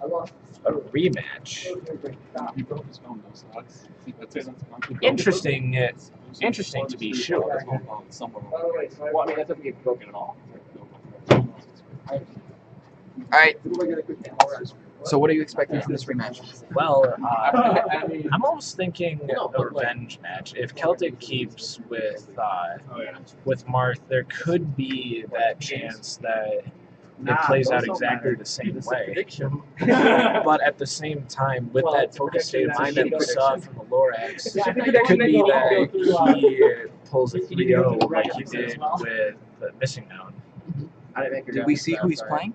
A rematch. He broke his phone, though, so that's it. Interesting. Interesting to be sure. Well, I mean, that doesn't get broken at all. Alright. So what are you expecting from this rematch? Well, I'm almost thinking a revenge match. If Celtic keeps with Marth, there could be that chance that it plays out exactly the same way. But at the same time, with that focused state of mind that we saw from the Lorax, it could be that he pulls a 3-0 like he did with the Missing Noun. Did we see who he's playing?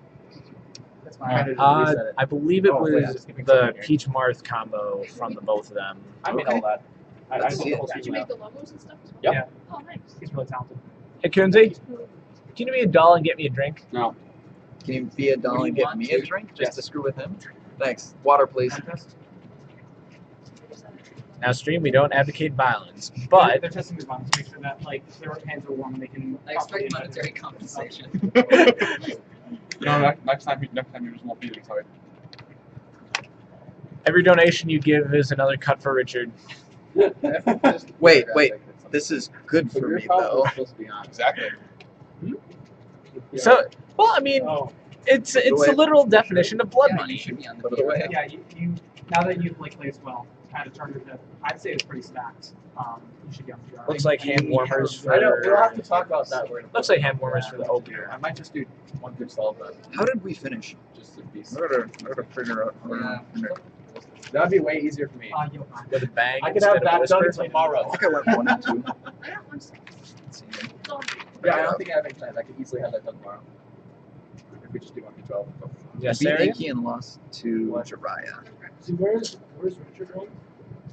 I believe it was the Peach Marth combo from the both of them. I made all that. I see it. Did you make the logos and stuff? Yep. Yeah. Oh, nice. He's really talented. Hey, Kunzi, can you be a doll and get me a drink? No. Can you be a doll and get me a drink just to screw with him? Thanks. Water, please. Now, stream, we don't advocate violence, but they're testing his mom to make sure that like their hands are warm and they can. I expect monetary compensation. No, next time you just won't be sorry. every donation you give is another cut for Richard. Wait. This is good for me, though. Exactly. So, well, I mean, it's a literal definition of blood Yeah, you money. should be on the Put it away. POA. Yeah, you now that you've like placed well, kind of turned into. I'd say it's pretty stacked. You should be on the PR. Looks like hand warmers for. I know, we'll have to talk about that. Looks like hand warmers for the opener. I might just do one good solve then. How did we finish? Just to be. I gotta figure out. That'd be way easier for me. With a bang I could instead have of a that done whisper. tomorrow. I think I went 1 and 2. I don't want to. Yeah, I don't think I have any plans. I could easily have that done tomorrow. If we just do 1v12. Yes, Beat Sarah? Aki and lost to Jiraiya. See, where's Richard going?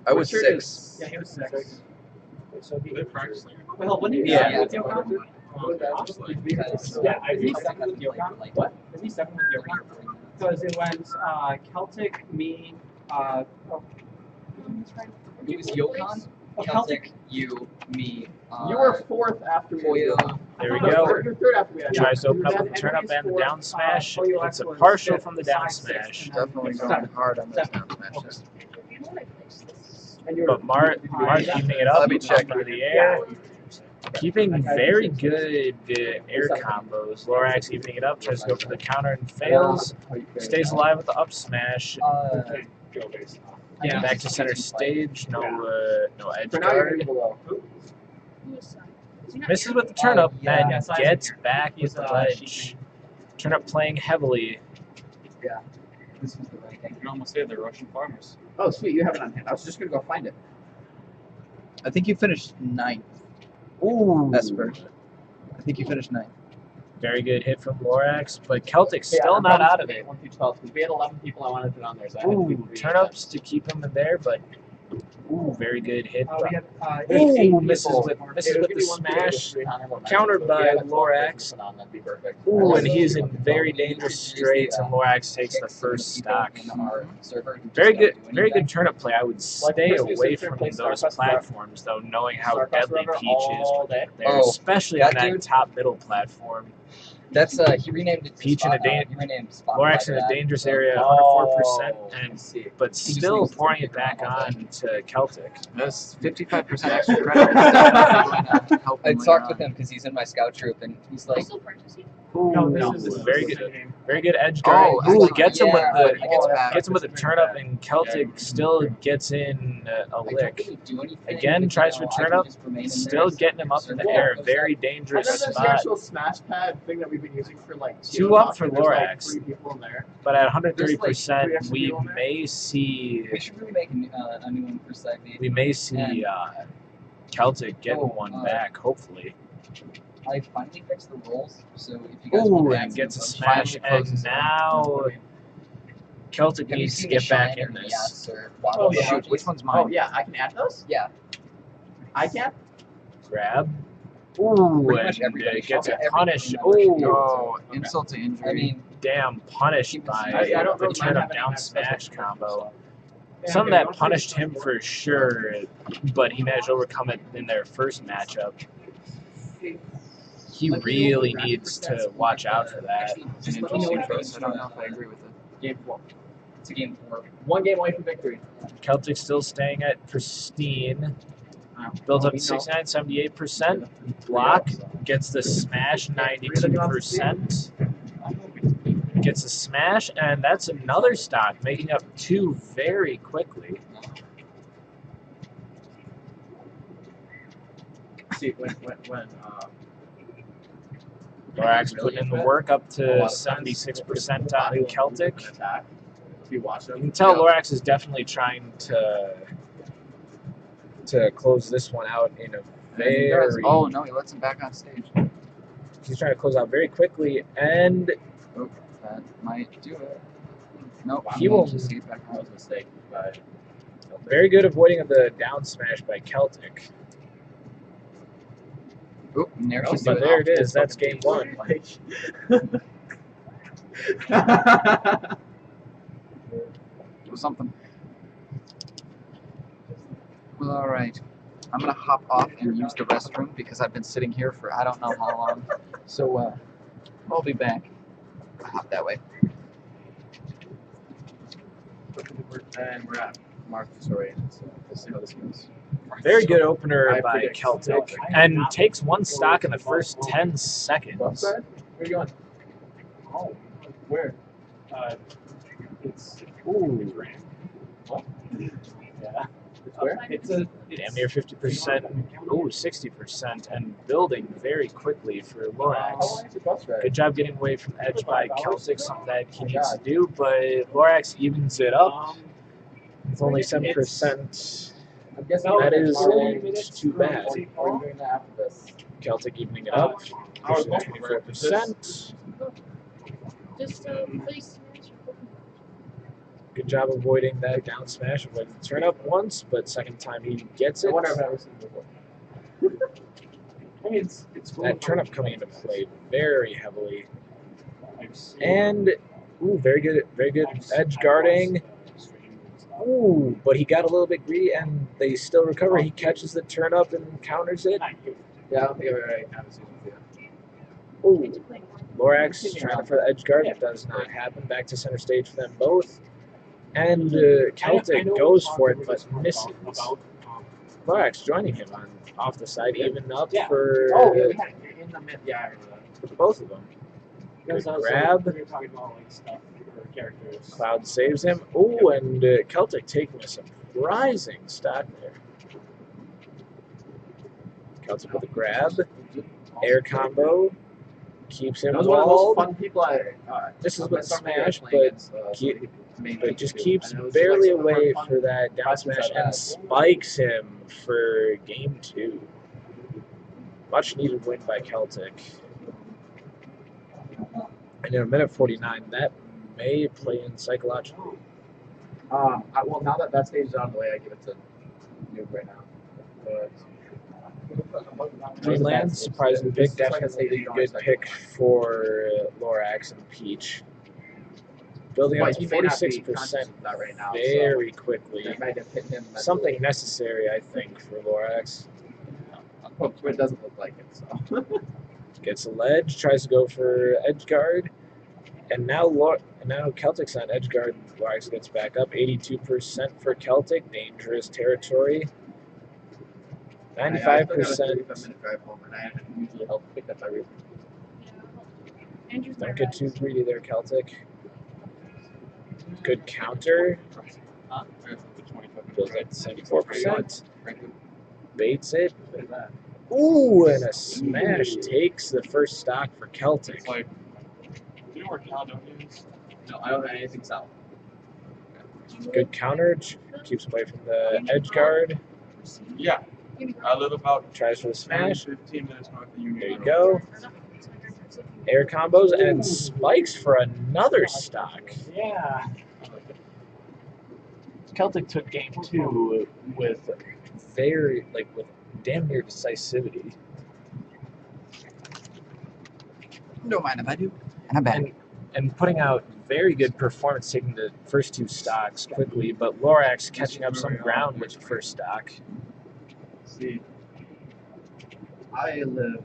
I was Richard 6. Yeah, he was 6. So he Well, when did he Yeah. with Yokon? Yeah, I think second with Yokon. What? Is he second with Yokon? Because it went Celtic, me, It was Yokon, Celtic, you, me. You were 4th after we Koyo. There we No, go. you're 3rd after we had. Tries to open up with the turn up and the down smash. It's a partial from the down smash. Definitely going hard on those down smashes. And you're, But Marth keeping it up, Let me check. into the air. Keeping very good air combos. Lorax keeping it up, tries to go for the counter and fails. Stays alive with the up smash. Yeah. Back to center stage. No edge for now you're guard. below. Misses with the turn up and Yes, I gets think back with he's, the ledge. cheating. Turn up playing heavily. This was the right thing. You can almost say they're Russian farmers. Oh, sweet, you have it on hand. I was just gonna go find it. I think you finished 9th. Ooh. Esper. I think you finished 9th. Very good hit from Lorax, but Celtic's still not out of it. 1v12 because we had 11 people I wanted to put on there, so I had Ooh, people turn ups to keep him in there, but ooh, very good hit. We had, Ooh, misses with the smash. Countered by Lorax. That'd be perfect. Ooh, and he is in very dangerous straits, and Lorax takes the first stock. Very good turnip play. I would stay away from those platforms, though, knowing how deadly Peach is there, Oh, especially on that that dude? top middle platform. That's he renamed it. Peach in a he renamed Spotlight Lorax in a that. dangerous area, Oh, under 4%, but still pouring it back on to Celtic. That's 55% extra credit. I talked with him because he's in my scout troop, and he's like, No, No, this this is is very good edge guard. Oh, Ooh, actually, gets him with the Gets back. turn up, and Celtic still gets in a I don't lick. really do anything. Again, because, tries you for know, I turn can up, just remain in still there. getting him up in the air. Very dangerous And then there's the spot. actual smash pad thing that we've been using for like 2 up for there's, like, Lorax. 3 people in there. But at There's, 130%, like, 3 we extra people may see We should really make a new one for side B. Celtic getting Oh, one back, hopefully. I finally fixed the rolls, so if you guys Ooh, want to and add gets a some smash, Finally and now Celtic Have you needs to seen get the back Shine in or this. Yes, or Oh, Waddle yeah. Shoot, which one's Oh mine? yeah, I can add those? Yeah. I can? Grab. Ooh, Pretty much and everybody. gets a Everybody punish. pretty much. Ooh, Oh, insult to injury. I mean, damn, punished by I don't the really turn mind up having down that smash special combo. Some of that punished him for sure, but he managed to overcome it in their first matchup. He really needs to watch out for that. An interesting choice. I don't know if I agree with it. Game 4. to game 4. 1 game away from victory. Celtic still staying at pristine. Builds up to 69, 78%. Block. Gets the smash, 92%. Gets a smash, and that's another stock, making up 2 very quickly. See, when Lorax putting in the work up to 76% on Celtic. If you watch them, You can tell Lorax is definitely trying to close this one out in a very... Oh, no, he lets him back on stage. He's trying to close out very quickly, and Oh, that might do it. Nope, he will just get back that was a mistake. But very good avoiding of the down smash by Celtic. Oop, there Oh, she's but doing there it is. That's game 1. Do something. Well, all right. I'm gonna hop off and use the restroom because I've been sitting here for I don't know how long. So I'll be back. I'll hop that way. And we're at Martha's already, so we'll see how this goes. Very good opener I by predict Celtic, Celtic. and takes 1 stock in the first 10 seconds. Where are you going? Oh, Where? it's Ooh, What? yeah. It's where? It's a damn near 50%. Ooh, 60%, and building very quickly for How Lorax. long is the bus ride? Good job getting away from edge by Celtic, something that he needs to do, but Lorax evens it up. It's only 7%. I'm guessing That is minutes too bad. Or are you doing that after this? Celtic evening it up, pushing to 24%. Just please smash your Pokemon. Good job avoiding that down smash. Avoided the turn up once, but second time he gets I it. wonder if I've ever seen it before. I mean, it's cool. That turn up coming into play very heavily. And, ooh, very good edge guarding. Ooh, but he got a little bit greedy and they still recover. He catches the turn up and counters it. Yeah, I don't think I've ever had a season yet. Ooh, Lorax trying for the edge guard. It does not happen. Back to center stage for them both. And Celtic goes for it, but misses. Lorax joining him on off the side, even up for Oh, yeah, we had it in the mid. Yeah, I remember that. both of them. Good grab. We were talking about like stuff or characters. Cloud saves him. Ooh, and Celtic taking a surprising stock there. Celtic with a grab. Air combo. Keeps him That was one of those walled. fun people I. This is I with met somebody I was smash, playing but against, keep- main but just too. keeps And it was barely like some away fun for that down questions smash I've and had. spikes him for game 2. Much needed win by Celtic. And in a minute 49, that may play in psychologically. Well, now that that stage is out of the way, I give it to Noob right now. Dreamland, surprising pick, definitely a good pick for Lorax and Peach. Building up But to he may not be 46% conscious of that right now, very so quickly. that might have hit him. Something necessary, I think, for Lorax. mentally. It doesn't look like it, so. Gets a ledge, tries to go for edge guard, and now Celtic's on edge guard. Lorax gets back up, 82% for Celtic, dangerous territory. 95%. Usually help pick up everything. Andrew's Don't get too greedy there, Celtic. Good counter. Builds at 74%. Baits it. Ooh, and a smash takes the first stock for Celtic. Do you know where Caldo is? No, I don't have anything south. Good counter. Keeps away from the edge guard. Yeah, I live about Tries for the 10, smash. 15 minutes north of Union. There you go. Air combos and spikes for another stock. Yeah. Celtic took game 2 with with damn near decisivity. Don't mind if I do. And I'm back. And putting out very good performance, taking the first 2 stocks quickly, but Lorax catching up some ground with the first stock. See, I live.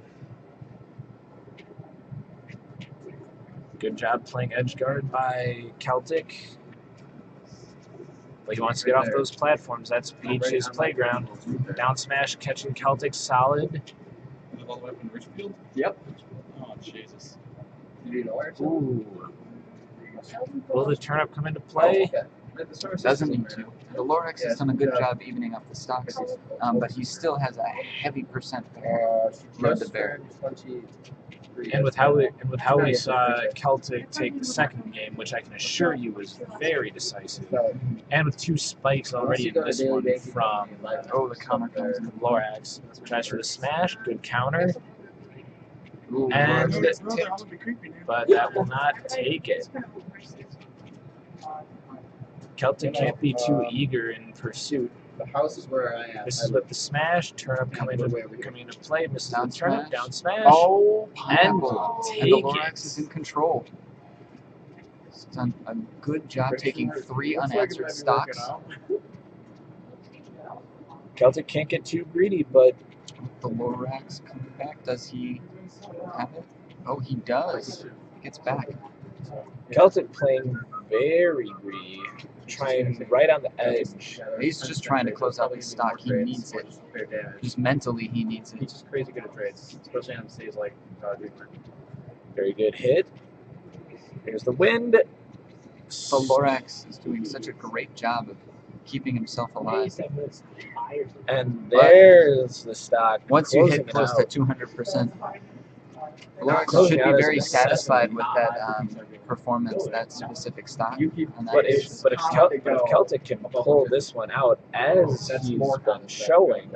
Good job playing edge guard by Celtic. But he wants to get off those platforms. That's Peach's playground. Down smash, catching Celtic solid. All the way up in Richfield? Yep. Oh, Jesus. You need Lorax? Ooh. Will the turnip come into play? Doesn't need to. The Lorax has done a good job evening up the stocks, but he still has a heavy percent load to bear. And with how we saw Celtic take the second game, which I can assure you was very decisive, and with 2 spikes already in this one from Oh, the counter comes in. Lorax. Tries for the smash, good counter, Ooh, and Lorax gets tipped. but that will not take it. Celtic can't be too eager in pursuit. The house is where I am. This is with the smash, turnip coming into play, misses Down the turnip, smash. down smash. Oh, And pineapple. take And the Lorax it. is in control. He's done a good job taking 3 unanswered stocks. Celtic can't get too greedy, but The Lorax coming back. Does he have it? Oh, he does. He gets back. Celtic playing very greedy, trying right on the edge. He's just trying to close out his stock. He needs it. Just mentally, he needs He's it. just crazy good at trades, especially on stages like Very good hit. Here's the wind. So Lorax is doing such a great job of keeping himself alive. And there's the stock. Once you closing hit it close out. to 200%, Lorax Closing should be out is very a satisfied with that performance, that specific stock. And that But is if Celtic can pull this one out as he's been showing,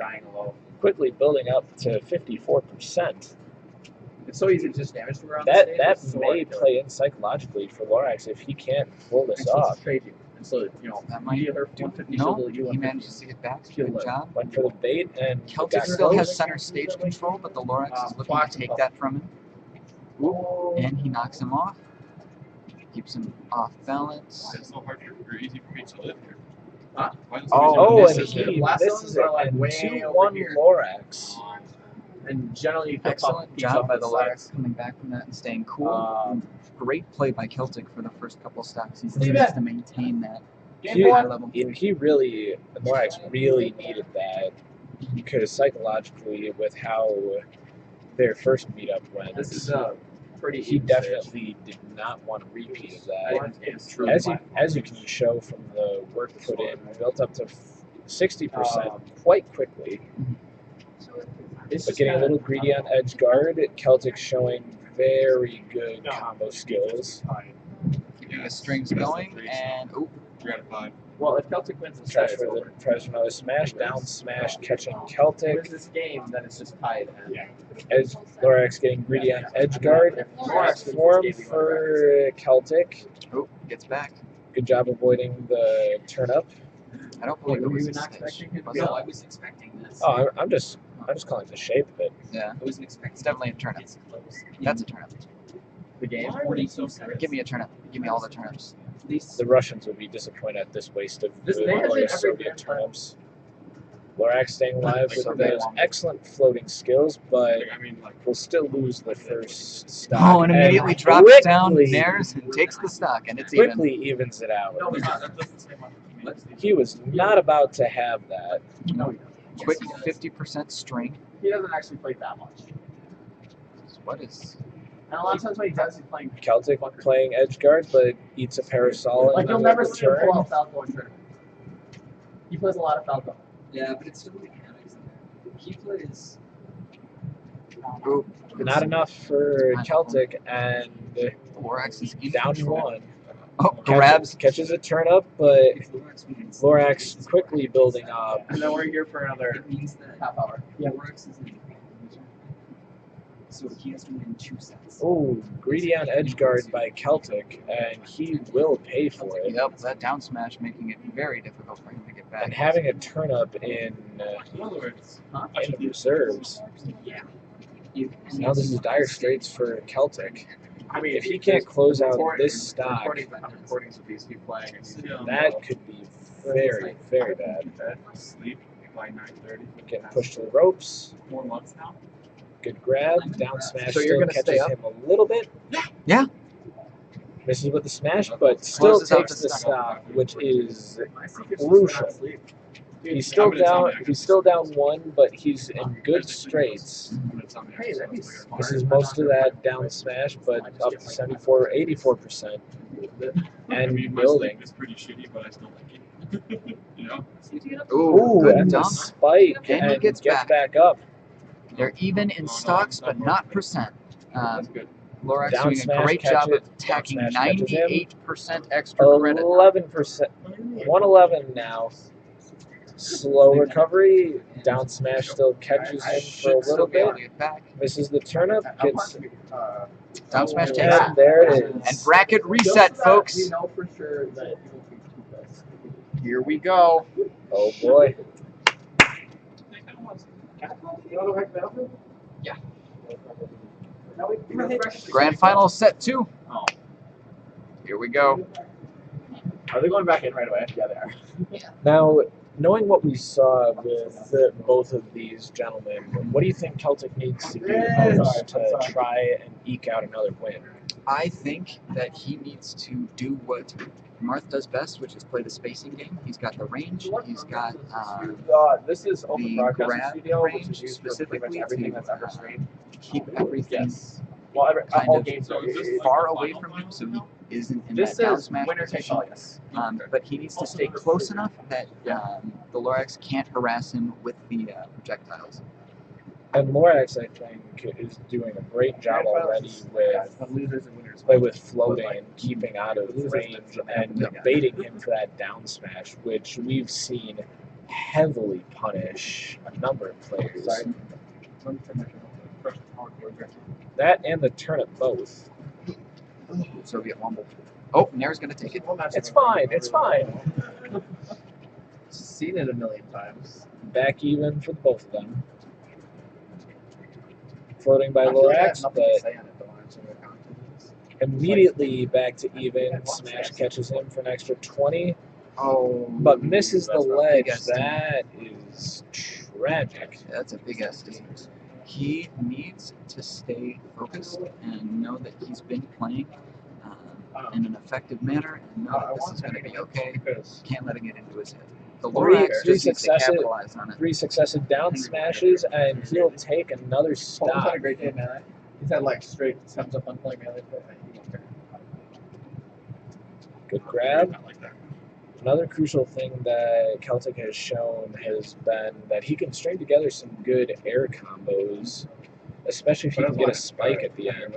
quickly building up to 54%. It's so easy to just damage to around That the stage. may play in psychologically for Lorax if he can't pull this off. Trade you. And so, that might you other do. 150 No, shield, you he 150. manages to get back. Good job. Went for the bait and Celtic got still close. has center stage control, but the Lorax is looking to take that from him. And he knocks him off. Keeps him off balance. It's so hard or easy for me to live here. Huh? Why is Oh, Oh, this and is he Blast this zones is it. are like And way 2-1 over here. Lorax. And generally, you can Excellent pop job by the side. Lorax coming back from that and staying cool. Great play by Celtic for the first couple stocks. He See needs that? to maintain that He, high level. he really, Lorax really needed that because psychologically, with how their first meetup went, This is pretty. he even definitely did not want a repeat of that. As you can show from the work put in, built up to 60% quite quickly. But getting a little greedy on edge guard, Celtic showing very good combo skills. Keeping the strings going, and oh, 3 out of 5. Well, if Celtic wins this Tries set, for another smash, down smash, catching wins Celtic. this game, then it's just tied. And Edge, Lorax getting greedy on edge guard. Lorax form for Celtic. oh, gets back. Good job avoiding the turn up. I don't believe it Were was you a not stitch. expecting it to Was be it? up? I was expecting this. Oh, I'm just calling the shape of it. Yeah, I wasn't expecting it's definitely a turnip. It's close. That's a turnip. The game. 42 seconds. Give me a turnip. Give me all the turnips. At least The Russians would be disappointed at this waste of This good man has Soviet been every turnips. Lorax staying alive with Soviet those one. excellent floating skills, but I mean, like, will still lose the first stock. Oh, and immediately drops quickly, down, nares, and takes the stock, and it's even. quickly evens it out. No, it's not. That doesn't say much. He was not about to have that. No, Quick 50% string. he doesn't actually play that much. What is? And a lot of times when he does, he's playing. Celtic playing edge guard, but eats a parasol Like and you'll then never with see the him pull turn. out Falco in tournament. He plays a lot of Falco. yeah, but it's still mechanics in there. He plays. Ooh, Not enough for Celtic, and Lorax is in down control. 1. Oh, grabs. Catches a turn up, but If Lorax wins, Lorax quickly building up. And then we're here for another it means that half hour. Lorax is in. So he has to win 2 sets. Oh, greedy on edge guard by Celtic, and he will pay for it. Yep, that down smash making it very difficult for him to get back. And having a turn up in in other words, the reserves. Yeah. Now this is dire straits for Celtic. I mean, If he can't close out this stock, recordings of these keep playing. that could be very, very bad. sleep by 9:30. Getting pushed to the ropes. 4 months now. Good grab. Down smash So you're still gonna stay catches up? him a little bit. Yeah. Misses with the smash, but still Closes out takes the the stop. stop, which is crucial. He's still down. He's still down one, but he's in good straights. Hey, that'd be smart. This is most of that down smash, but up to 74, 84%, and building. It's pretty shitty, but I still like it. You know? Ooh, Ooh, good and the dump. spike, And he gets back up. They're even in stocks, but not percent. That's good. Lorax Down doing a smash, great catch job it. of attacking Down smash catches him. 98% extra credit. 11%, 111 now. Slow recovery. Down smash still catches him for a little Be able bit. to get back. Misses the turnip. Gets Down smash takes it. and there it And is. bracket reset, folks. We know for sure that you will keep two best. Here we go. Oh boy. Yeah. Grand final set 2. Oh. Here we go. Are they going back in right away? Yeah, they are. Now, knowing what we saw with both of these gentlemen, what do you think Celtic needs to do most to try and eke out another win? I think that he needs to do what Marth does best, which is play the spacing game. He's got the range. He's got This is open the broadcast grab studio, which range is used for pretty specifically much everything to that's ever streamed. keep everything Yes. Well, kind all of games are. far away from him, so he isn't in This that down is smash winner takes position. all. Yes. But he needs to stay close enough that the Lorax can't harass him with the projectiles. And Lorax, I think, is doing a great job already with losers and winners. with floating and keeping out of range and baiting him for that down smash, which we've seen heavily punish a number of players. That and the turnip both. Soviet Womble. Oh, Nair's going to take it. It's fine. It's fine. Seen it a million times. Back even for both of them. Floating by I feel like I have Lorax, nothing to but say on it, though, actually, the content. immediately back to even. Smash catches him for an extra 20, Oh, but misses the ledge. Big SD. That is tragic. That's a big SD. He needs to stay focused and know that he's been playing in an effective manner and know that this is going to be okay. Can't let it get into his head. The Lorax just needs to capitalize on it. 3 successive down smashes, and he'll take another Paul's stop. had a great day, man. He's had like straight thumbs up on playing melee. Good grab. Another crucial thing that Celtic has shown has been that he can string together some good air combos, especially if he can get a spike at the end.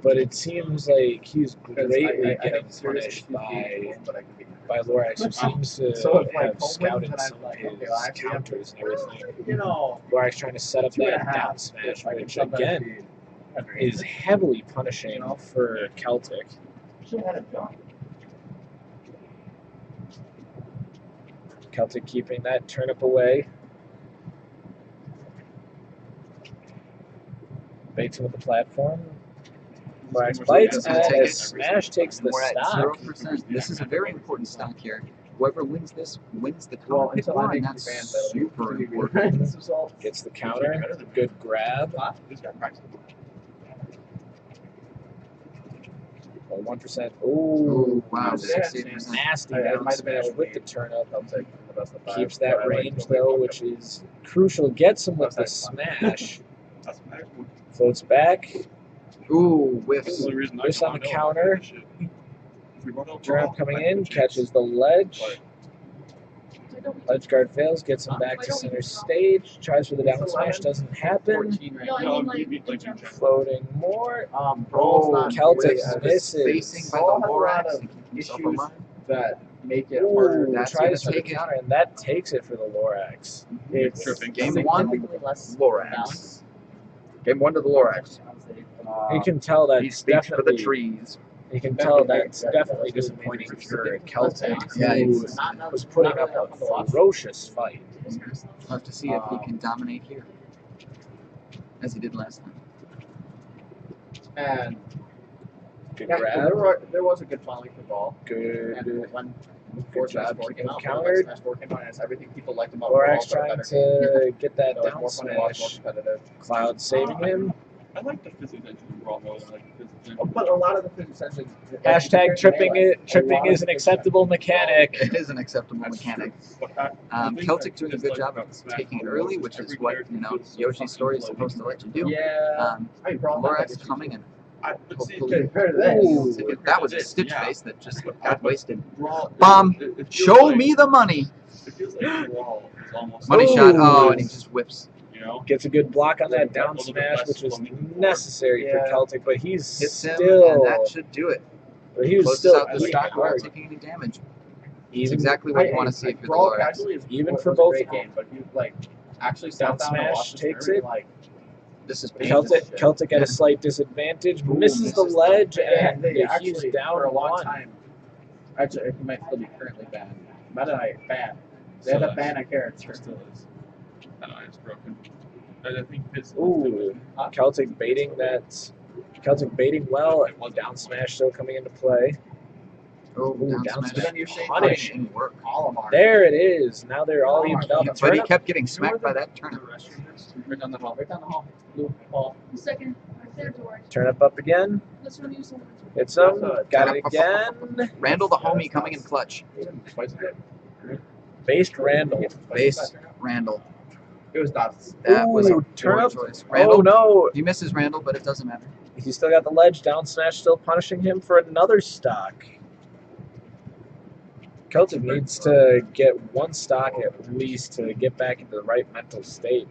But it seems like he's greatly getting punished by Lorax, who seems to have scouted some of his counters and everything. You know, Lorax trying to set up that down smash, which again is heavily punishing for Celtic. Celtic keeping that turnip away. Baits him with the platform. Lorax bites, and Smash takes the We're at stock. 0%. This is a very important stock here. Whoever wins this wins the well, cockpit until war, I and make that's the band, super important. this result. Gets the counter. Good grab. Oh, 1%. Ooh, wow, Ooh, 68%. nasty It down might have been smash a with the turnip. I'll take the best of five. Keeps that range though, which is crucial. Gets him with the smash. Floats back. Ooh, whiffs. Whiffs on the counter. Turnip coming in, catches the ledge. Ledge guard fails, gets him back to center stage. Tries for the down smash, doesn't happen. 14 right No, now. I mean like the jump. Floating more. Brawl's Oh, not Celtic great. misses. Facing by Brawl the has a lot Lorax of to keep himself issues alive. that make it harder. Ooh, That's tries gonna for the take it. counter, and that takes it for the Lorax. It's Game one, significantly less Lorax. balance. Game one to the Lorax. You can tell He that's speaks for the definitely. trees. You can tell that's definitely disappointing for Celtic, Yeah, who it's was putting up a ferocious fight. We'll have to see if he can dominate here, as he did last time. And Good yeah, grab. there was a good following for ball. Good. And when Good Smash job 4 keeping came out, countered. Smash 4 came out, and it's everything people liked about Lorax Brawl, but a trying better game. to get that So it's down more fun to watch, more smash. competitive. Cloud saving him. I like the physics engine in Brawl more than I like the physics engine. But a lot of the physics engines. Hashtag tripping is an acceptable mechanic. It is an acceptable mechanic. Celtic doing a good job of taking it early, which is what Yoshi's story is supposed to let you do. Yeah. Lorax coming and But see, hopefully. Ooh, That was a stitch face that just got wasted. Brawl, Bomb. it feels Show like- me the money. It feels like Brawl is almost Money like, shot. Oh, and he just whips. you know? Gets a good block on that down smash, which was necessary for Yeah. Celtic, but he's Hits him, still. and that should do it. But he was Closes still out the hitting stock without hard. taking any damage. It's Even exactly what you want to see if you're the Brawl Lorax. casually is Even was for a both great of them. game, but you like actually Down sat down and smash watched this takes tournament, it. like This is painful. Celtic at a slight disadvantage, misses the ledge, and they he's actually down for a long one. time. Actually, it might still be currently banned. Meta Knight banned. They had to ban a character. It still is. It's broken. I think his. Ooh, Celtic baiting that. Celtic baiting well. Down smash still coming into play. Oh, Ooh, down down smash. smash. Then you say Punish. Didn't work. all of them are. There it is. Now they're all evened up. But he kept getting smacked by that turnip. Right down the hall. Right down the hall. Blue ball. The second, third door. Turn up again. Let's run use someone. Hits him. Got it again. Randall the homie coming in clutch. Based Randall. Base Randall. It was dots. That was a Ooh, turn poor up. choice. Oh Randall, no. he misses Randall, but it doesn't matter. He's still got the ledge. Down smash still punishing him for another stock. Celtic needs to get one stock at least to get back into the right mental state.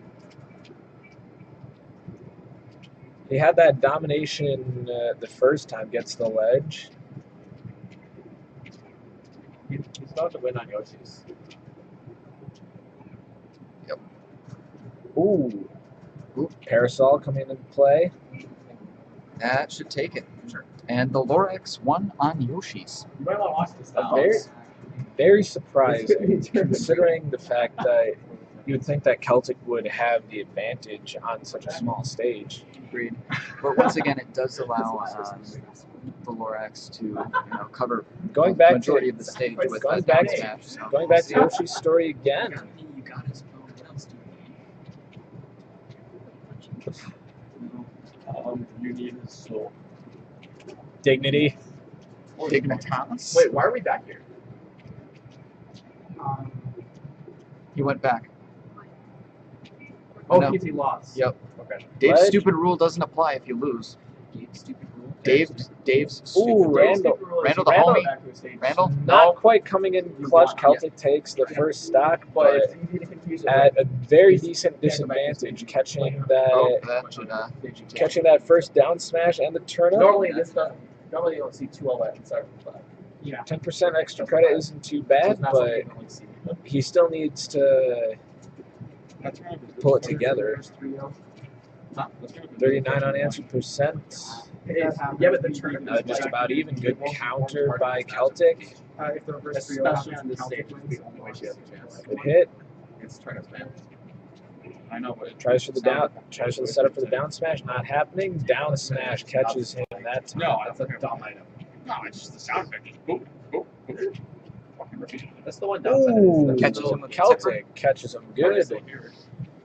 He had that domination the first time, gets the ledge. He's about to win on Yoshi's. Ooh. Parasol coming into play. That should take it. And the Lorax won on Yoshi's. You might want to watch this now. Very, very surprising, considering the fact that you would think that Celtic would have the advantage on such a small stage. Agreed. But once again, it does allow the Lorax to cover Going the back majority to of the stage with going that back down to- smash. So. going back to Yoshi's story again. You got his phone. What else do You need his soul. Dignity. Dignitas. Wait, why are we back here? He went back. Oh, No. because he lost. Yep. Okay. Dave's Ledge. stupid rule doesn't apply if you lose. Dave's stupid rule? Dave's stupid Ooh, rule. Randall. Randall the Randall. homie. Randall? Not quite coming in clutch. Celtic takes the first stock, but at a very decent disadvantage, catching Oh, that that should catching that first down smash and the turn up. Normally, this doesn't. Normally, you don't see two all that inside from the back. Yeah. 10% extra credit isn't too bad, It's not something but you normally see. he still needs to That's right. pull it together. 39 unanswered percent. Yeah, but the tournament Just about even. Good counter by Celtic. If the reverse three Especially on this stage, it's the only way she has a chance. Good hit. It's tournaments, man. I know, but Tries for the down. Tries for the setup for the down smash. Not happening. Down smash catches him that time. No, That's a dumb item. no, it's just the sound effect. Boop, boop, boop. Fucking repeat. That's the one downside. Ooh, Is Catches him with the Celtic catches him good.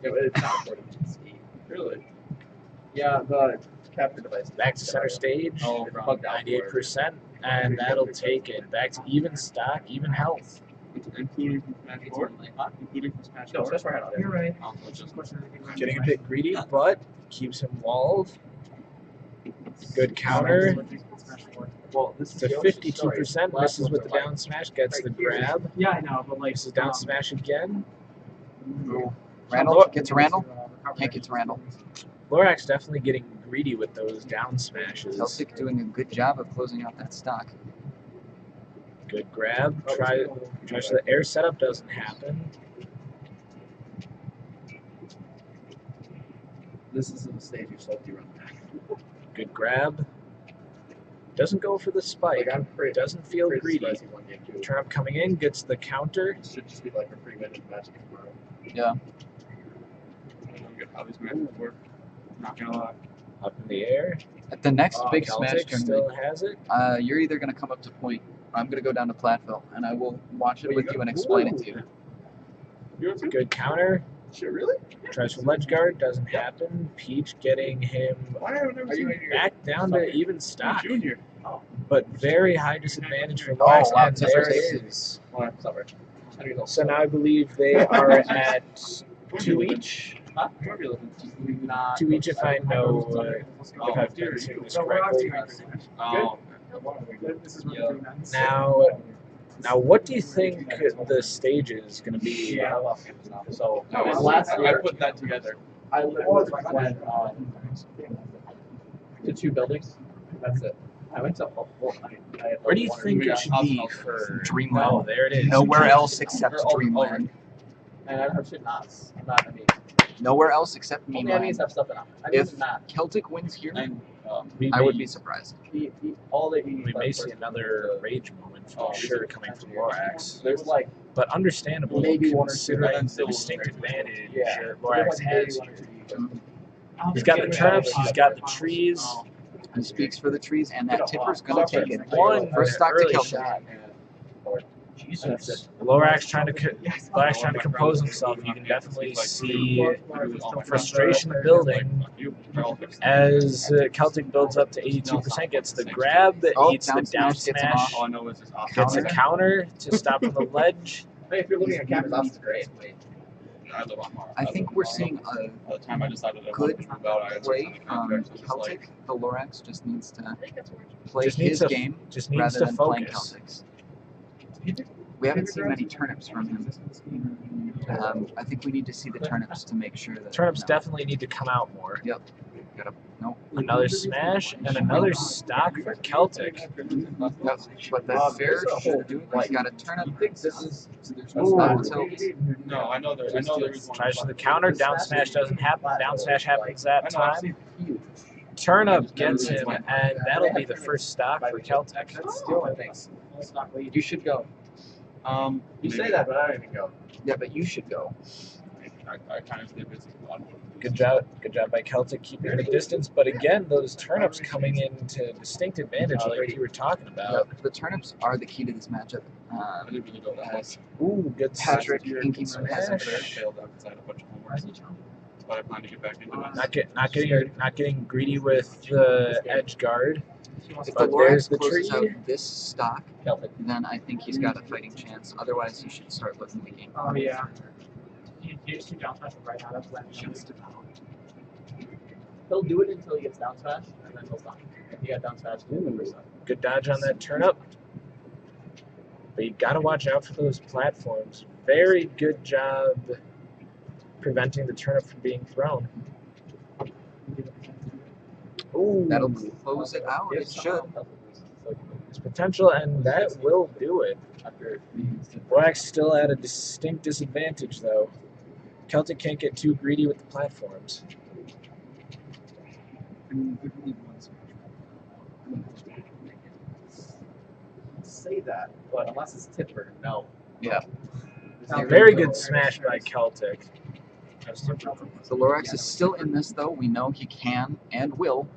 Yeah, but it's not important to see. Really? Yeah, the capture device. Back to center stage. Oh, it's bugged out. 98%, and that'll take it. Back to even stock, even health. Including from Smash 4? Including from Smash 4? No, that's right out there. You're right. Oh, it's just Getting a bit greedy, but keeps him walled. Good counter. Well, this To is Yoshi's story. 52%, Last misses ones with are the like- down smash, gets the grab. Yeah, I know, but like Misses down smash again. Randall gets a Randall. Can't get to Randall. Lorax definitely getting greedy with those down smashes. Celtic doing a good job of closing out that stock. Good grab. Tries for the air setup, doesn't happen. This is a stage you slow run back. Good grab. Doesn't go for the spike. Like, I'm pretty, Doesn't feel pretty greedy. surprised he won game two. Turn up coming in, gets the counter. It should just be like a 3-minute match tomorrow. Yeah. I don't get how these matches work. Not gonna lie. Up in the air. At the next Oh, big Smash Celtic still tournament, has it. you're either going to come up to point, or I'm going to go down to Platteville, and I will watch it with you and explain it to you. You want to? Good counter. Shit, really? Tries for ledge guard, doesn't happen. Peach getting him back down to even stock. Junior. But very high disadvantage for Oh, Lorax, wow, and there it is. So now I believe they are at 2 each. 2 each if I know, if I've been seeing this correctly. Oh. Now, what do you think the stage is going to be? So Last year, I put that together. I literally went to 2 buildings. That's it. I went to a whole night. Where do you think it should be for Dreamland. Oh, there it is. Nowhere else except Dreamland. And I have shit knots. Not, I mean, Nowhere else except only Dreamland. enemies have stuff in them. I mean, If not. Celtic wins here, We I may, would be surprised. All they we may see another rage moment for sure coming from Lorax. There's like But understandable, maybe 1 or 2 considering the distinct advantage Lorax There's like has maybe here. 1 or 2. He's got the turnips, he's got the trees. He speaks for the trees, and that tipper's gonna take it. One First stock to early Celtic. shot. Lorax trying to compose himself. You can definitely see frustration building as Celtic builds up to 82%. Gets the grab, Oh, eats the down down smash gets him smash, All I know is it's off. gets a counter to stop from the ledge. Hey, if you're looking at cameras, that's great. I think we're seeing a By the time I decided I good wanted to move out, I had play something from that was like, Celtic. The Lorax just needs to I think that's working. play Just needs his to- game Just needs rather to than playing focus. Celtics. We haven't seen many turnips from him. I think we need to see the turnips to make sure that Turnips no. definitely need to come out more. Yep. Nope. Another smash and another stock for Celtic. Yep. But that fair should do it. He's got a turnip. This is Not tilt. no, I know there's one. Tries for the counter. Down smash doesn't happen. Down smash happens that time. Turnip gets him, and that'll be the first stock for Celtic. That's still, I think. You should go. You say that, but I don't even go. Yeah, but you should go. I kind of stay busy a lot. Good job by Celtic keeping the distance. But again, those turnips coming into distinct advantage, like you were talking about. The turnips are the key to this matchup. I didn't really go that As Ooh, good Patrick smash. Inky has a Smash. fair. failed out because I had a bunch of homework. But I plan to get back into it. Not getting greedy with the edge guard. If the But there's Lorax the closes tree. out this stock, then I think he's got a fighting chance. Otherwise, he should start looking to game. Oh yeah. You just do down smash right now. That's when He'll do it until he gets down smash, and then he'll stop. If he got down smash, Good dodge on that turnip. But you gotta watch out for those platforms. Very good job preventing the turnip from being thrown. Ooh, That'll close it out. It should. there's potential, and that will do it. Lorax still at a distinct disadvantage, though. Celtic can't get too greedy with the platforms. say that, but unless it's Tipper, no. Yeah. Very good smash by Celtic. So Lorax is still in this, though. We know he can and will.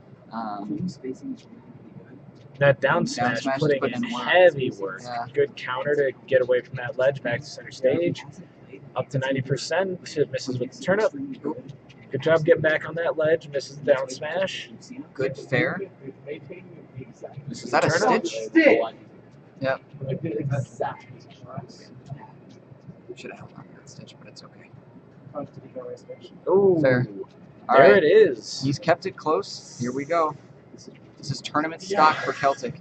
That down smash smash putting put in in work. heavy work. Yeah. Good counter to get away from that ledge back to center stage. Up to 90%. It misses with the turnip. Good job getting back on that ledge. Misses the down smash. Good fair. Misses Is that the a turnip. stitch? Yep. Should have held on to that stitch, but it's okay. Ooh, Fair. All there right. it is. He's kept it close. Here we go. This is tournament stock for Celtic.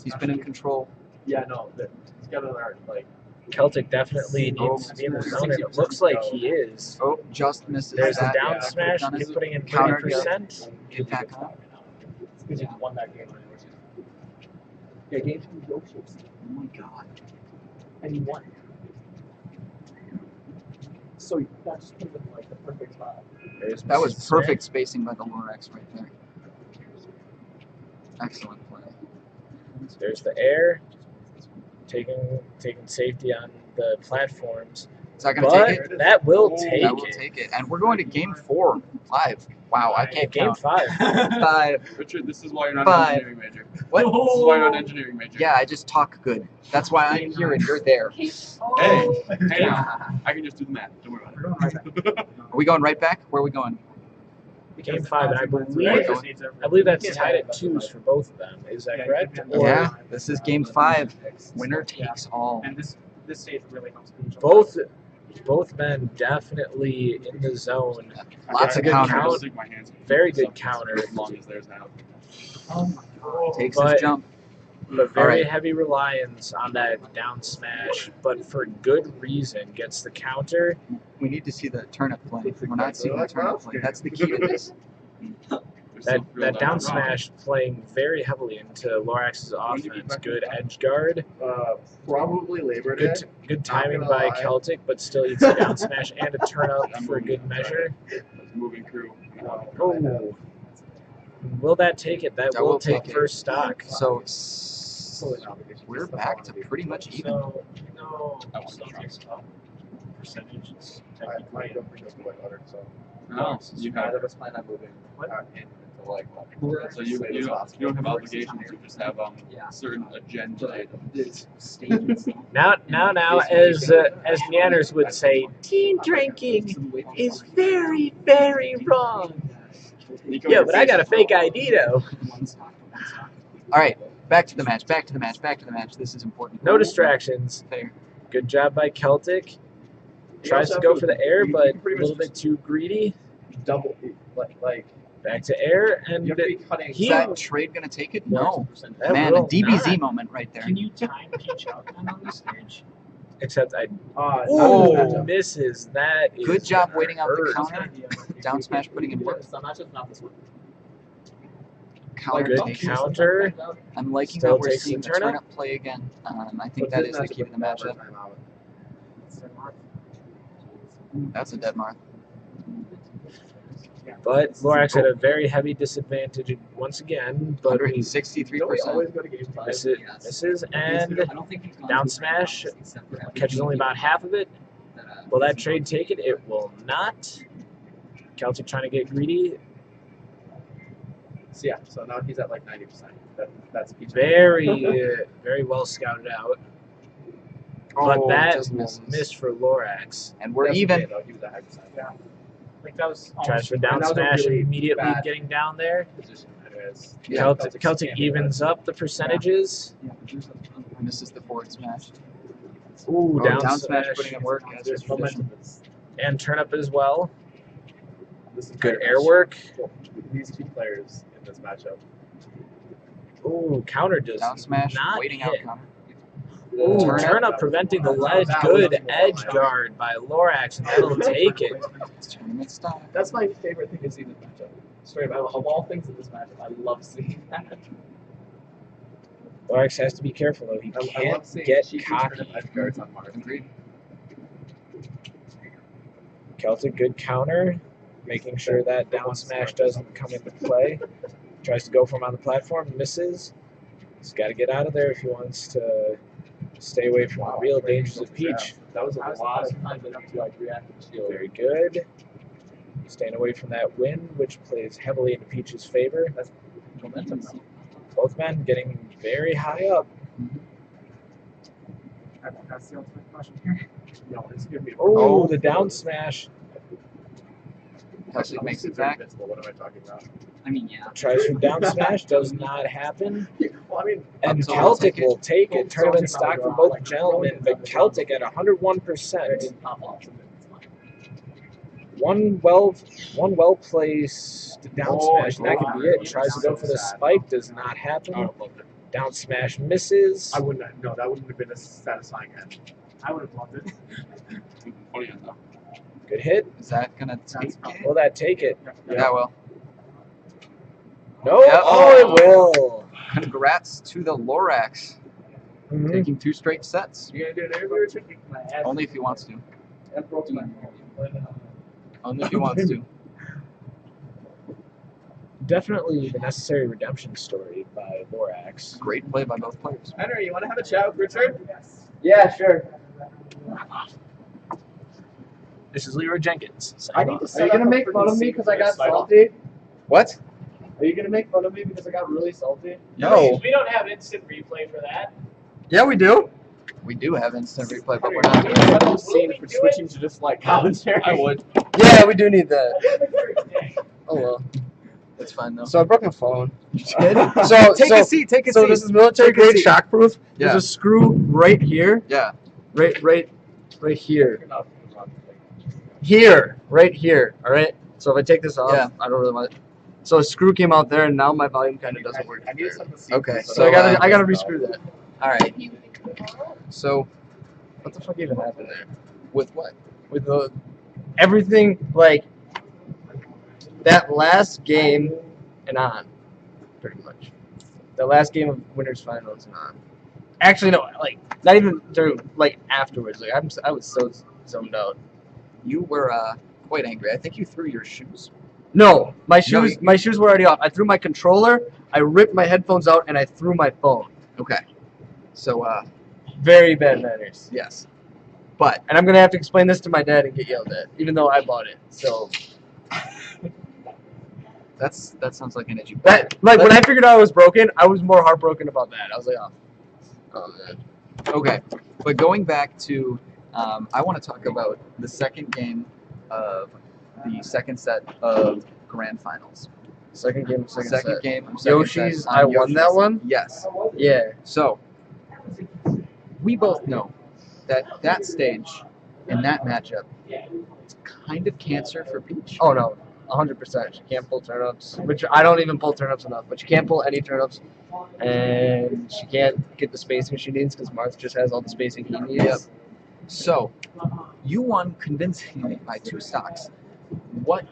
He's been in control. Yeah, no, he's got to learn, like, Celtic definitely needs to be in the zone, and it looks like he is. Oh, just misses There's the that. down Yeah, smash, could've done it. putting in Counter, 30%. Get back on. it's because you won that game. Yeah, game 2 Yoshi's, Oh my god. and you won. So that just put him in, like, the perfect spot. There's That was Mrs. perfect spacing by the Lorax right there. Excellent play. Smith. There's the air, taking safety on the platforms. Is that going to But take it? that will take That will it. take it. And we're going to game 4 live. Wow, I can't Game count. 5. 5. Richard, this is why you're not Five. an engineering major. What? This is why you're not an engineering major. Yeah, I just talk good. That's why I'm here and you're there. Hey, I can just do the math. Don't worry about it. Are we going right back? Where are we going? Game 5, and I believe that's tied at 2s for both of them. Is that correct? Yeah, this is game 5. Winner takes all. And this stage really helps each Both men definitely in the zone. Lots of good counters. count. Stick my hands Very good counter. as long as theirs now. Oh my god. Takes But- his jump. But very Alright. heavy reliance on that down smash, but for good reason. Gets the counter. We need to see the turnip play. We're not seeing the turnip play. That's the key to this. That down smash playing very heavily into Lorax's offense. Good edge guard. Probably Labor Day. Good timing by Celtic, but still eats a down smash and a turn up for good measure. Moving crew. Oh. Will that take it? That will take it. first stock. So we're back to pretty much even. So, no, I want to try. percentages. I don't think that's quite uttered, so. No, you have. Neither of us plan on moving into like. So you don't have obligations. You just have certain agenda items. Now, as Neanners would say, teen drinking is very, very wrong. Yeah, but I got a fake ID though. All right, back to the match. Back to the match. Back to the match. This is important. No distractions. Fair. Good job by Celtic. Tries to go for the air, but a little bit too greedy. Double, like Back to air, and you have to be cutting. Is that trade gonna take it? No. that Man, a will DBZ not. moment right there. Can you time Peach out on this stage? Except I. Oh. Misses. That is Good job waiting out the hurt. counter. Down smash putting in work. Some matches not this one. Counter Good takes it. counter. I'm liking Still that we're takes the seeing the turnip. turnip play again. I think that is the key to the matchup. That's a dead mark. But Lorax had a very heavy disadvantage once again. But 163%. misses and I don't think he's gone down too far smash except for catches only about half of it. Will that trade take it? It will not. Celtic trying to get greedy. So yeah, so now he's at like 90%. That's Peach. Very well scouted out. But Oh, that just misses. missed for Lorax. And we're That's even. okay, though. He was at high percent. Yeah. Like that was Tries for down that was a smash really immediately bad getting down there. Position. Anyways. Yeah, Celtic evens up the percentages. Misses the forward smash. Ooh, Oh, down smash smash. putting in work as There's is tradition. momentum. And turn up as well. This is Good very air much work. These two players in this matchup. Ooh, counter does Down smash, not waiting out hit. counter. Ooh, Turn turn up preventing the ledge. Good edge guard by Lorax, and that'll take it. Tournament stop. That's my favorite thing to see in this matchup. Straight up, of all things in this matchup, I love seeing that. Lorax has to be careful though. He I love can't seeing get cheeky turnip cocky. edge guards on Mark. Agreed. Celtic good counter, making sure that down smash doesn't come into play. Tries to go for him on the platform, misses. He's got to get out of there if he wants to stay away from the real dangers of Peach. That was a lot of times enough to like react and shield. Very good. Staying away from that wind, which plays heavily into Peach's favor. That's momentum though. Both men getting very high up. That's the ultimate question here. No, it's gonna be. Oh, the down smash. Celtic makes it These are back. invincible. What am I talking about? I mean, yeah. Tries for down smash, does not happen. Well, I mean, And So Celtic we'll will take it. Tournament stock for both gentlemen, but Celtic at 101%. pop off. It's fine. One well placed down smash, and that could be it. Tries to go for the spike, does not I would happen. have loved it. Down smash misses. I wouldn't have, no, that wouldn't have been a satisfying end. I would have loved it. Funny enough. Good hit. Is that gonna take it? Will that take it? Yeah, well. No. Yep. Oh, it will. Congrats to the Lorax. Mhm. Taking 2 straight sets. You gonna do an interview or something? Only if he wants to. That broke my Only if he wants to. Definitely the necessary redemption story by Lorax. Great play by both players. Henry, you want to have a chat with Richard? Yeah, sure. This is Leroy Jenkins. Are you gonna make fun of me because I got salty? What? Are you gonna make fun of me because I got really salty? No. We don't have instant replay for that. Yeah, we do. We do have instant replay, but we're not doing Cut it. the scene for switching to just like commentary. I would. Yeah, we do need that. Oh well. It's fine though. So I broke my phone. So take a seat. Take a So seat. this is military Take a grade seat. shockproof. Yeah. There's a screw right here. Yeah. Right here. Here. Right here. All right. So if I take this off, Yeah. I don't really want it. So a screw came out there, and now my volume kind of doesn't work. Okay. So I gotta rescrew that. All right. So What the fuck even happened there? with what? With the everything like that last game and on, pretty much. The last game of winners finals and on. Actually, no, like not even during, like afterwards. Like I was so zoned out. You were quite angry. I think you threw your shoes. No, my shoes were already off. I threw my controller. I ripped my headphones out and I threw my phone. Okay. So Very bad manners. yes. But And I'm gonna have to explain this to my dad and get yelled at, even though I bought it. So that sounds like an edgy. that like when I figured out it was broken, I was more heartbroken about that. I was like, oh man. Okay, but going back to, I want to talk about the second game of the second set of grand finals. Second game, second set. game. Of Yoshi's, set on I won that Yoshi's. one? Yes. Yeah. So we both know that that stage and that matchup, it's kind of cancer for Peach. Oh no, 100%. She can't pull turnips, which I don't even pull turnips enough. But she can't pull any turnips, and she can't get the spacing she needs because Marth just has all the spacing he needs. Yep. So you won convincingly by 2 stocks. What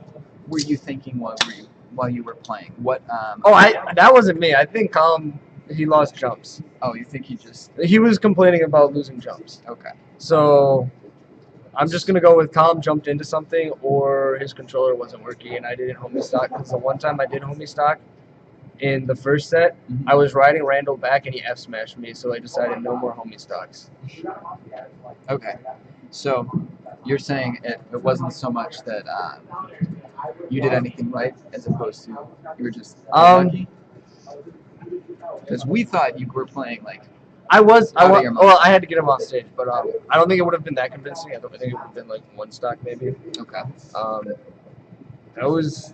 were you thinking while you were playing? What? That wasn't me. I think he lost jumps. Oh, you think He was complaining about losing jumps. Okay. So I'm just gonna go with Colin jumped into something or his controller wasn't working and I didn't homie stock because the one time I did homie stock in the first set, Mhm. I was riding Randall back and he F smashed me, so I decided no more homie stocks. Okay. So you're saying it wasn't so much that you did anything right as opposed to you were just lucky? Because we thought you were playing like Well, I had to get him off stage, but I don't think it would have been that convincing. I think it would have been like 1 stock maybe. okay. I was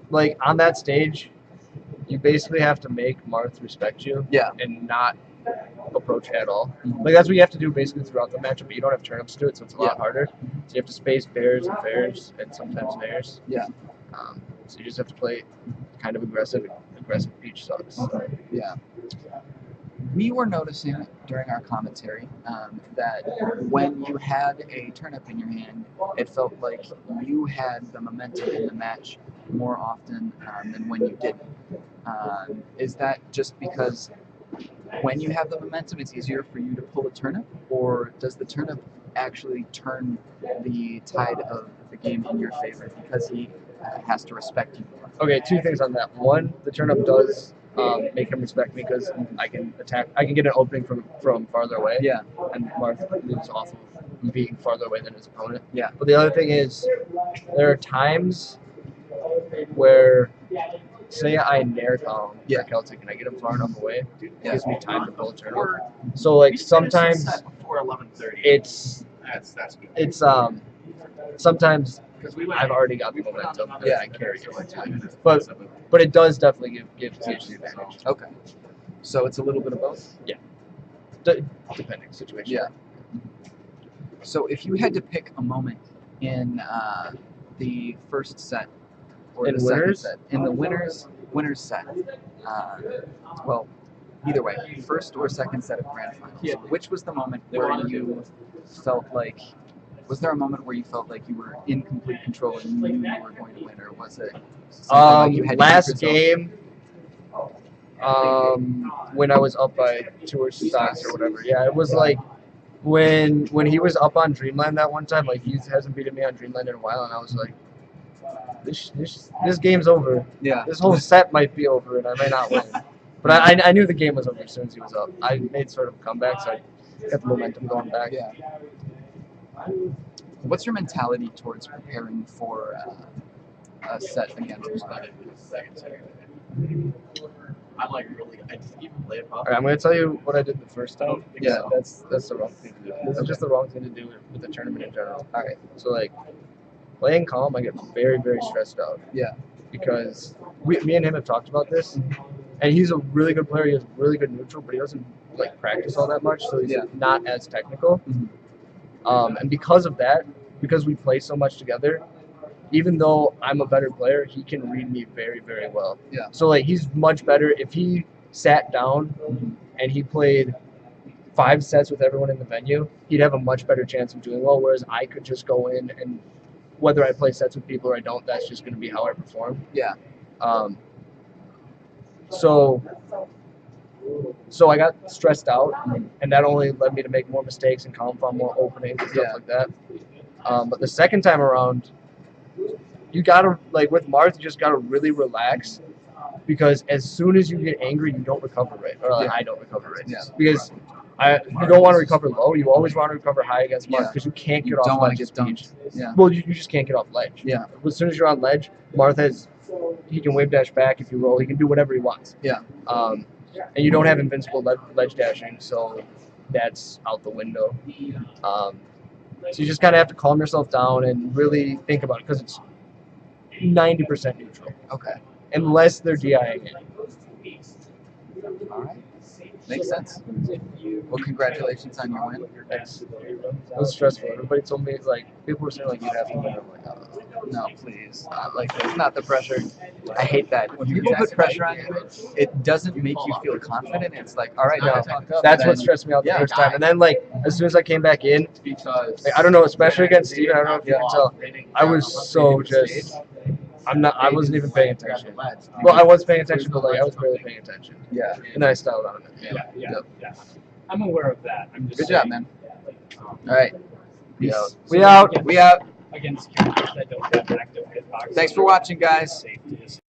like on that stage, you basically have to make Marth respect you. Yeah. And not approach at all. Mhm. Like that's what you have to do basically throughout the matchup, but you don't have turnips to do it, so it's a lot Yeah. harder. So you have to space bears and fairs and sometimes nairs. Yeah. So you just have to play kind of aggressive Peach sucks. Yeah. We were noticing during our commentary that when you had a turnip in your hand, it felt like you had the momentum in the match more often than when you didn't. Is that just because when you have the momentum, it's easier for you to pull a turnip, or does the turnip actually turn the tide of the game in your favor because he has to respect you more? Okay, 2 things on that. One, the turnip does make him respect me because I can get an opening from farther away. Yeah. And Marth lives off of being farther away than his opponent. Yeah. But the other thing is, there are times where, say I nair column for Celtic and I get him far enough away, it gives me time to pull a turnip. So like sometimes before 11:30. it's That's sometimes I've already got the momentum and Yeah. I carry it. But it does definitely give Peach the advantage. Okay. So it's a little bit of both? Depending situation. Yeah. So if you had to pick a moment in the first set or In the second winners? set, in the winners set, well, either way, first or second set of grand finals, which was the moment where you felt like, was there a moment where you felt like you were in complete control and you knew you were going to win, or was it something like you had to Last keep yourself- game, when I was up by 2 or stocks or whatever. Yeah, it was like when he was up on Dreamland that one time. Like he hasn't beaten me on Dreamland in a while, and I was like, this game's over. Yeah. This whole set might be over, and I may not win. But I knew the game was over as soon as he was up. I made sort of a comeback, so I got the momentum going back. Yeah. What's your mentality towards preparing for set against Mark. I'm like really. I just even play it. All right, I'm gonna tell you what I did the first time. Yeah. That's the wrong thing to do. This is just the wrong thing to do with the tournament in general. All right. So like, playing calm, I get very, very stressed out. Yeah. Because me and him have talked about this, and he's a really good player. He has really good neutral, but he doesn't like practice all that much, so he's not as technical. And because of that, because we play so much together, even though I'm a better player, he can read me very, very well. Yeah. So like he's much better if he sat down and he played 5 sets with everyone in the venue, he'd have a much better chance of doing well. Whereas I could just go in and whether I play sets with people or I don't, that's just going to be how I perform. Yeah. So I got stressed out, and that only led me to make more mistakes and calm found more openings and stuff like that. But the second time around, you gotta, like with Marth, you just gotta really relax, because as soon as you get angry, you don't recover right, or I don't recover right. Yeah. Because you don't want to recover low. You always want to recover high against Marth because you can't get off ledge. Yeah. Well, you just can't get off ledge. Yeah. As soon as you're on ledge, Marth he can wave dash back if you roll. He can do whatever he wants. Yeah. And you don't have invincible ledge dashing, so that's out the window. So you just kind of have to calm yourself down and really think about it, because it's 90% neutral. Okay. Unless they're DIing it. All right. Makes sense. Well, congratulations on your win. Thanks. It was stressful. Everybody told me, like, people were saying, like, you'd have to win. I'm like, oh. No, please. Like, it's not the pressure. I hate that. When people put pressure on you, it doesn't make you feel confident. It's like, all right, now talk up. That's what stressed me out the first time. And then, like, as soon as I came back in, like, I don't know, especially against Steven, I don't know if you can tell, I was so just, I wasn't even paying attention. Well, I was paying attention, but, like, I was barely paying attention. Yeah. And then I styled on it. Yeah. I'm aware of that. I'm just Good job, man. All right. We out. We out. Against characters that don't have active hitbox. Thanks for watching, guys.